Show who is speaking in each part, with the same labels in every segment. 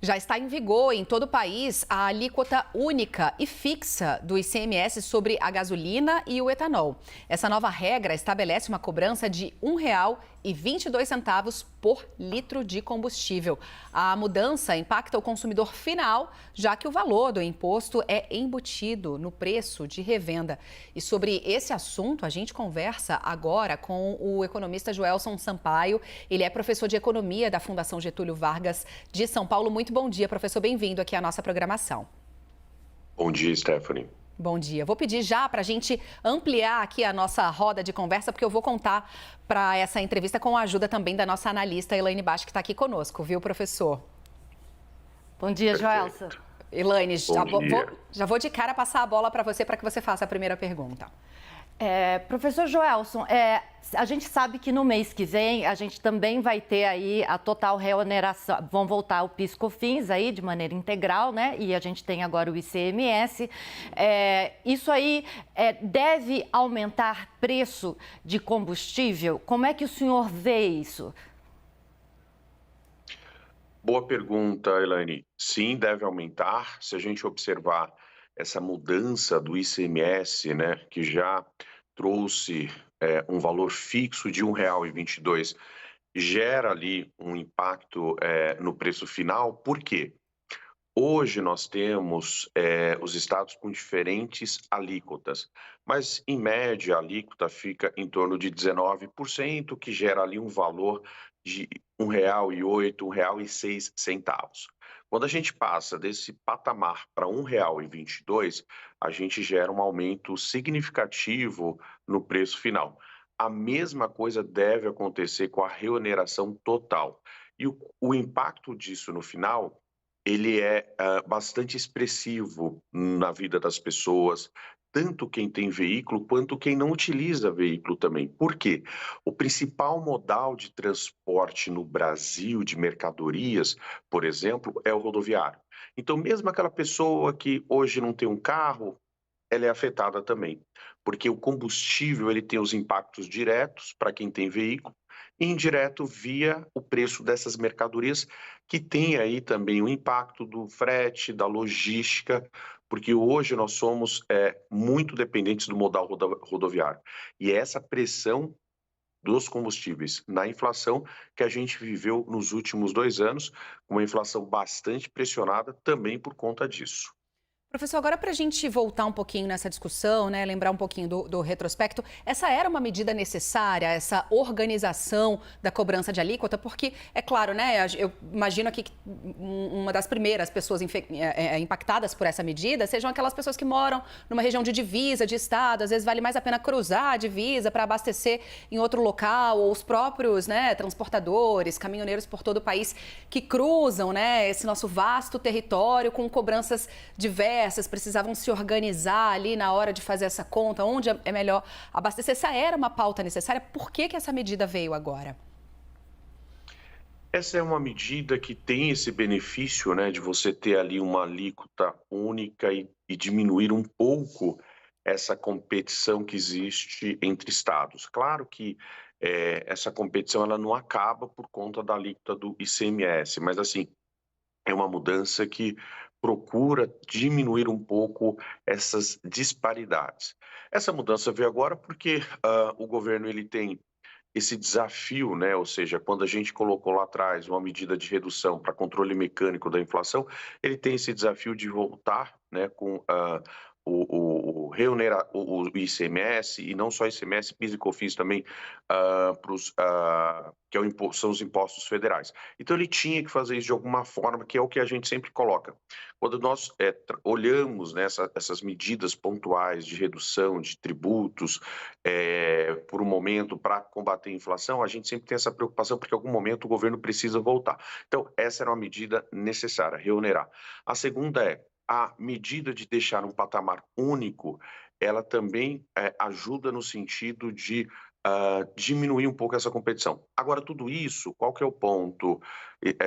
Speaker 1: Já está em vigor em todo o país a alíquota única e fixa do ICMS sobre a gasolina e o etanol. Essa nova regra estabelece uma cobrança de R$ 1,22 por litro de combustível. A mudança impacta o consumidor final, já que o valor do imposto é embutido no preço de revenda. E sobre esse assunto, a gente conversa agora com o economista Joelson Sampaio. Ele é professor de economia da Fundação Getúlio Vargas de São Paulo. Muito bom dia, professor. Bem-vindo aqui à nossa programação.
Speaker 2: Bom dia, Stephanie.
Speaker 1: Bom dia. Vou pedir já para a gente ampliar aqui a nossa roda de conversa, porque eu vou contar para essa entrevista com a ajuda também da nossa analista Elaine Basch, que está aqui conosco, viu, professor?
Speaker 3: Bom dia, Joelson.
Speaker 1: Elaine, já vou de cara passar a bola para que você faça a primeira pergunta.
Speaker 3: Professor Joelson, a gente sabe que no mês que vem a gente também vai ter aí a total reoneração, vão voltar o PIS/COFINS aí de maneira integral, né? E a gente tem agora o ICMS. Isso aí deve aumentar preço de combustível? Como é que o senhor vê isso?
Speaker 2: Boa pergunta, Elaine. Sim, deve aumentar. Se a gente observar essa mudança do ICMS, né, que já trouxe um valor fixo de R$ 1,22, gera ali um impacto no preço final. Por quê? Hoje nós temos os estados com diferentes alíquotas, mas em média a alíquota fica em torno de 19%, que gera ali um valor de R$ 1,08, R$ 1,06. Quando a gente passa desse patamar para R$ 1,22, a gente gera um aumento significativo no preço final. A mesma coisa deve acontecer com a reoneração total. E o impacto disso no final ele é bastante expressivo na vida das pessoas, tanto quem tem veículo quanto quem não utiliza veículo também. Por quê? O principal modal de transporte no Brasil de mercadorias, por exemplo, é o rodoviário. Então, mesmo aquela pessoa que hoje não tem um carro, ela é afetada também, porque o combustível ele tem os impactos diretos para quem tem veículo e indireto via o preço dessas mercadorias, que tem aí também o impacto do frete, da logística, porque hoje nós somos muito dependentes do modal rodoviário. E é essa pressão dos combustíveis na inflação que a gente viveu nos últimos 2 anos, uma inflação bastante pressionada também por conta disso.
Speaker 1: Professor, agora para a gente voltar um pouquinho nessa discussão, né, lembrar um pouquinho do retrospecto, essa era uma medida necessária, essa organização da cobrança de alíquota? Porque, é claro, né, eu imagino aqui que uma das primeiras pessoas impactadas por essa medida sejam aquelas pessoas que moram numa região de divisa, de estado, às vezes vale mais a pena cruzar a divisa para abastecer em outro local, ou os próprios, né, transportadores, caminhoneiros por todo o país que cruzam, né, esse nosso vasto território com cobranças diversas, precisavam se organizar ali na hora de fazer essa conta, onde é melhor abastecer. Essa era uma pauta necessária. Por que essa medida veio agora?
Speaker 2: Essa é uma medida que tem esse benefício, né, de você ter ali uma alíquota única e diminuir um pouco essa competição que existe entre estados. Claro que essa competição ela não acaba por conta da alíquota do ICMS, mas assim, é uma mudança que procura diminuir um pouco essas disparidades. Essa mudança veio agora porque o governo ele tem esse desafio, né? Ou seja, quando a gente colocou lá atrás uma medida de redução para controle mecânico da inflação, ele tem esse desafio de voltar, né, com o ICMS, e não só ICMS, PIS e COFINS também, que são os impostos federais. Então ele tinha que fazer isso de alguma forma, que é o que a gente sempre coloca. Quando nós olhamos, né, essas medidas pontuais de redução de tributos por um momento para combater a inflação, a gente sempre tem essa preocupação porque em algum momento o governo precisa voltar. Então essa era uma medida necessária, reonerar. A segunda a medida de deixar um patamar único, ela também ajuda no sentido de diminuir um pouco essa competição. Agora, tudo isso, qual que é o ponto,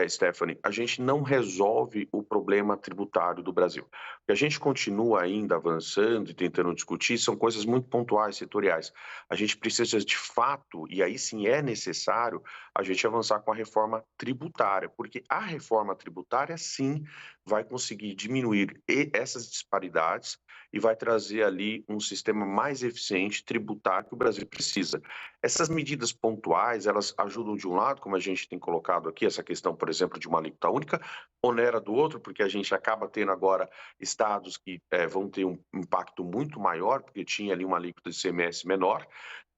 Speaker 2: Stephanie, a gente não resolve o problema tributário do Brasil. O que a gente continua ainda avançando e tentando discutir são coisas muito pontuais, setoriais. A gente precisa de fato, e aí sim é necessário, a gente avançar com a reforma tributária, porque a reforma tributária sim vai conseguir diminuir essas disparidades e vai trazer ali um sistema mais eficiente tributário que o Brasil precisa. Essas medidas pontuais, elas ajudam de um lado, como a gente tem colocado aqui, essa questão, por exemplo, de uma alíquota única, onera do outro, porque a gente acaba tendo agora estados que vão ter um impacto muito maior, porque tinha ali uma alíquota de ICMS menor.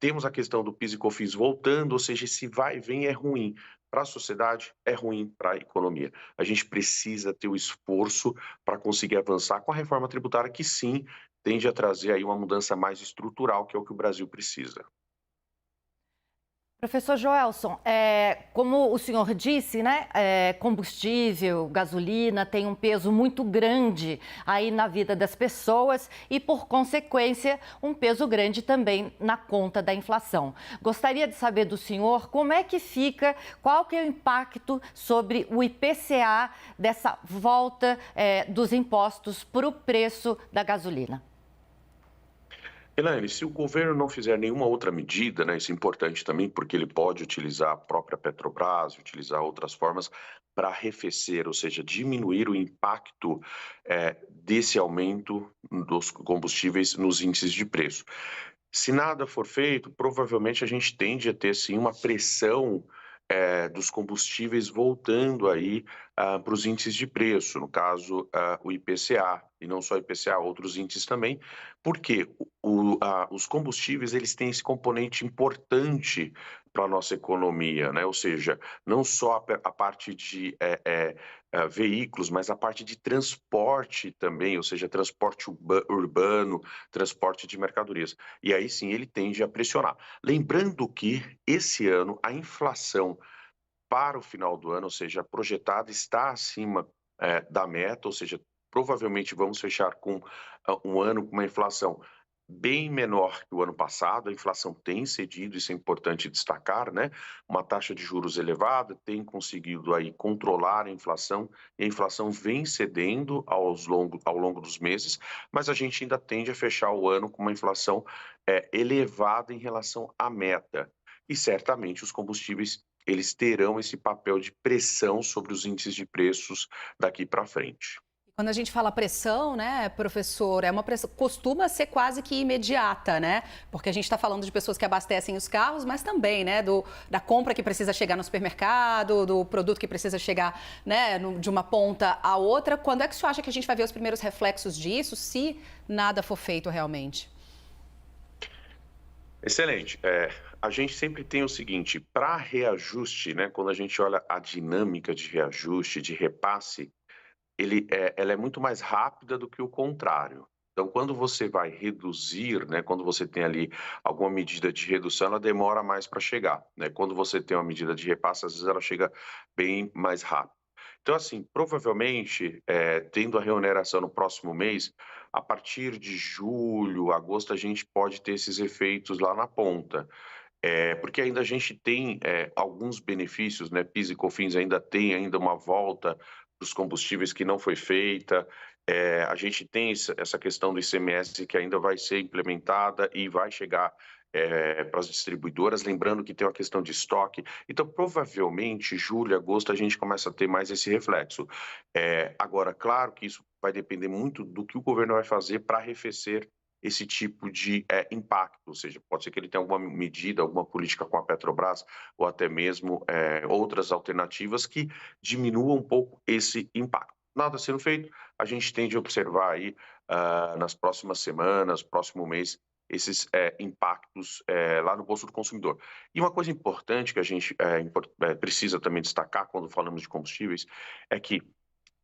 Speaker 2: Temos a questão do PIS e COFINS voltando, ou seja, esse vai e vem é ruim para a sociedade, é ruim para a economia. A gente precisa ter o esforço para conseguir avançar com a reforma tributária, que sim, tende a trazer aí uma mudança mais estrutural, que é o que o Brasil precisa.
Speaker 3: Professor Joelson, como o senhor disse, né, combustível, gasolina tem um peso muito grande aí na vida das pessoas e, por consequência, um peso grande também na conta da inflação. Gostaria de saber do senhor como é que fica, qual que é o impacto sobre o IPCA dessa volta dos impostos para o preço da gasolina.
Speaker 2: Elaine, se o governo não fizer nenhuma outra medida, né, isso é importante também, porque ele pode utilizar a própria Petrobras, utilizar outras formas para arrefecer, ou seja, diminuir o impacto desse aumento dos combustíveis nos índices de preço. Se nada for feito, provavelmente a gente tende a ter sim uma pressão dos combustíveis voltando aí para os índices de preço, no caso o IPCA, e não só o IPCA, outros índices também, porque os combustíveis eles têm esse componente importante para a nossa economia, né? Ou seja, não só a parte de veículos, mas a parte de transporte também, ou seja, transporte urbano, transporte de mercadorias. E aí sim ele tende a pressionar. Lembrando que esse ano a inflação para o final do ano, ou seja, projetada está acima da meta, ou seja, provavelmente vamos fechar com um ano com uma inflação bem menor que o ano passado. A inflação tem cedido, isso é importante destacar, né? Uma taxa de juros elevada tem conseguido aí controlar a inflação, e a inflação vem cedendo ao longo dos meses, mas a gente ainda tende a fechar o ano com uma inflação elevada em relação à meta. E certamente os combustíveis eles terão esse papel de pressão sobre os índices de preços daqui para frente.
Speaker 1: Quando a gente fala pressão, né, professor, é uma pressão, costuma ser quase que imediata, né? Porque a gente está falando de pessoas que abastecem os carros, mas também, né, da compra que precisa chegar no supermercado, do produto que precisa chegar, né, de uma ponta à outra. Quando é que o senhor acha que a gente vai ver os primeiros reflexos disso, se nada for feito realmente?
Speaker 2: Excelente. A gente sempre tem o seguinte, para reajuste, né, quando a gente olha a dinâmica de reajuste, de repasse, ela é muito mais rápida do que o contrário. Então, quando você vai reduzir, né, quando você tem ali alguma medida de redução, ela demora mais para chegar, né? Quando você tem uma medida de repasse, às vezes ela chega bem mais rápido. Então, assim, provavelmente, tendo a reoneração no próximo mês, a partir de julho, agosto, a gente pode ter esses efeitos lá na ponta. Porque ainda a gente tem alguns benefícios, né? PIS e COFINS ainda tem ainda uma volta dos combustíveis que não foi feita. A gente tem essa questão do ICMS que ainda vai ser implementada e vai chegar para as distribuidoras, lembrando que tem uma questão de estoque. Então, provavelmente, julho, agosto, a gente começa a ter mais esse reflexo. Agora, claro que isso vai depender muito do que o governo vai fazer para arrefecer esse tipo de impacto, ou seja, pode ser que ele tenha alguma medida, alguma política com a Petrobras, ou até mesmo outras alternativas que diminuam um pouco esse impacto. Nada sendo feito, a gente tende a observar aí nas próximas semanas, próximo mês, esses impactos lá no bolso do consumidor. E uma coisa importante que a gente precisa também destacar quando falamos de combustíveis é que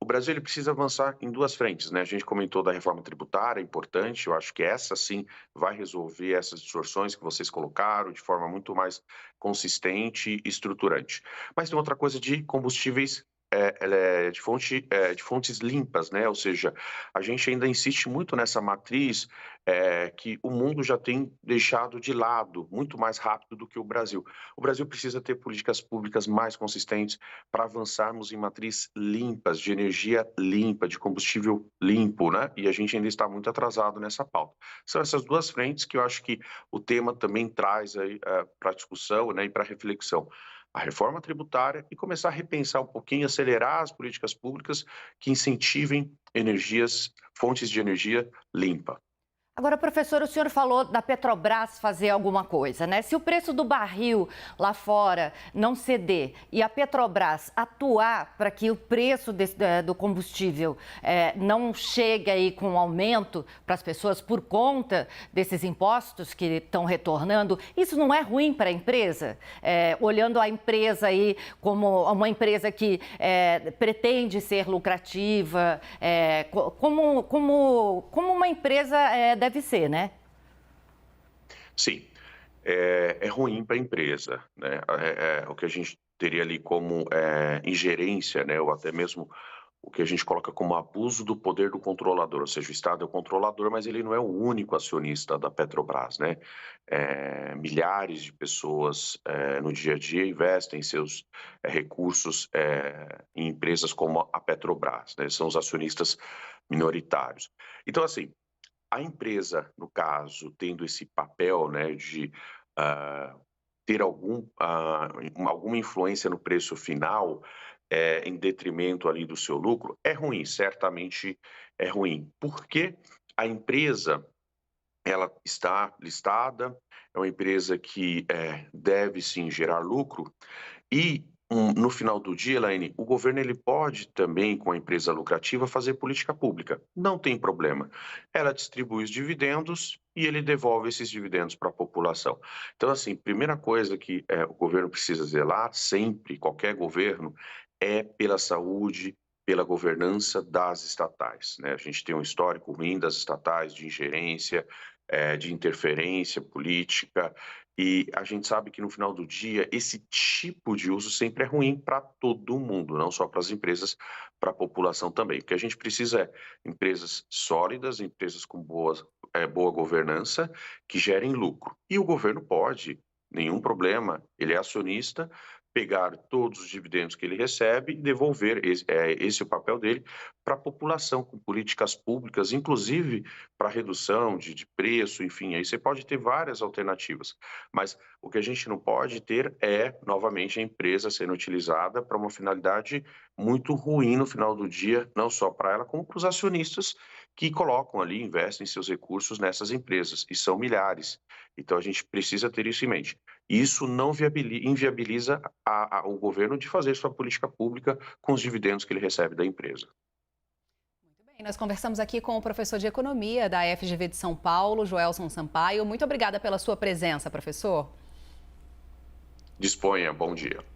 Speaker 2: o Brasil ele precisa avançar em duas frentes, né? A gente comentou da reforma tributária, importante, eu acho que essa sim vai resolver essas distorções que vocês colocaram de forma muito mais consistente e estruturante. Mas tem outra coisa de combustíveis ela é de fontes limpas, né? Ou seja, a gente ainda insiste muito nessa matriz que o mundo já tem deixado de lado muito mais rápido do que o Brasil. O Brasil precisa ter políticas públicas mais consistentes para avançarmos em matriz limpas, de energia limpa, de combustível limpo, né? E a gente ainda está muito atrasado nessa pauta. São essas duas frentes que eu acho que o tema também traz aí para discussão, né, e para reflexão. A reforma tributária e começar a repensar um pouquinho, acelerar as políticas públicas que incentivem fontes de energia limpa.
Speaker 3: Agora, professor, o senhor falou da Petrobras fazer alguma coisa, né? Se o preço do barril lá fora não ceder e a Petrobras atuar para que o preço do combustível não chegue aí com um aumento para as pessoas por conta desses impostos que estão retornando, isso não é ruim para a empresa? Olhando a empresa aí como uma empresa que pretende ser lucrativa, como uma empresa deve ser, né?
Speaker 2: Sim, é ruim para a empresa, né? O que a gente teria ali como ingerência, né? Ou até mesmo o que a gente coloca como abuso do poder do controlador, ou seja, o Estado é o controlador, mas ele não é o único acionista da Petrobras, né? Milhares de pessoas no dia a dia investem seus recursos em empresas como a Petrobras, né? São os acionistas minoritários. Então, assim, a empresa, no caso, tendo esse papel, né, de ter alguma influência no preço final, em detrimento ali do seu lucro, é ruim, certamente é ruim. Porque a empresa, ela está listada, é uma empresa que deve sim gerar lucro e no final do dia, Elaine, o governo ele pode também, com a empresa lucrativa, fazer política pública. Não tem problema. Ela distribui os dividendos e ele devolve esses dividendos para a população. Então, assim, primeira coisa que o governo precisa zelar, sempre, qualquer governo, é pela saúde, pela governança das estatais, né? A gente tem um histórico ruim das estatais, de ingerência, de interferência política, e a gente sabe que no final do dia esse tipo de uso sempre é ruim para todo mundo, não só para as empresas, para a população também. O que a gente precisa é empresas sólidas, empresas com boa governança, que gerem lucro. E o governo pode, nenhum problema, ele é acionista, pegar todos os dividendos que ele recebe e devolver, esse é o papel dele, para a população, com políticas públicas, inclusive para redução de preço, enfim, aí você pode ter várias alternativas. Mas o que a gente não pode ter é, novamente, a empresa sendo utilizada para uma finalidade muito ruim no final do dia, não só para ela, como para os acionistas que colocam ali, investem seus recursos nessas empresas, e são milhares. Então a gente precisa ter isso em mente. Isso não inviabiliza o governo de fazer sua política pública com os dividendos que ele recebe da empresa.
Speaker 1: Muito bem, nós conversamos aqui com o professor de Economia da FGV de São Paulo, Joelson Sampaio. Muito obrigada pela sua presença, professor.
Speaker 2: Disponha, bom dia.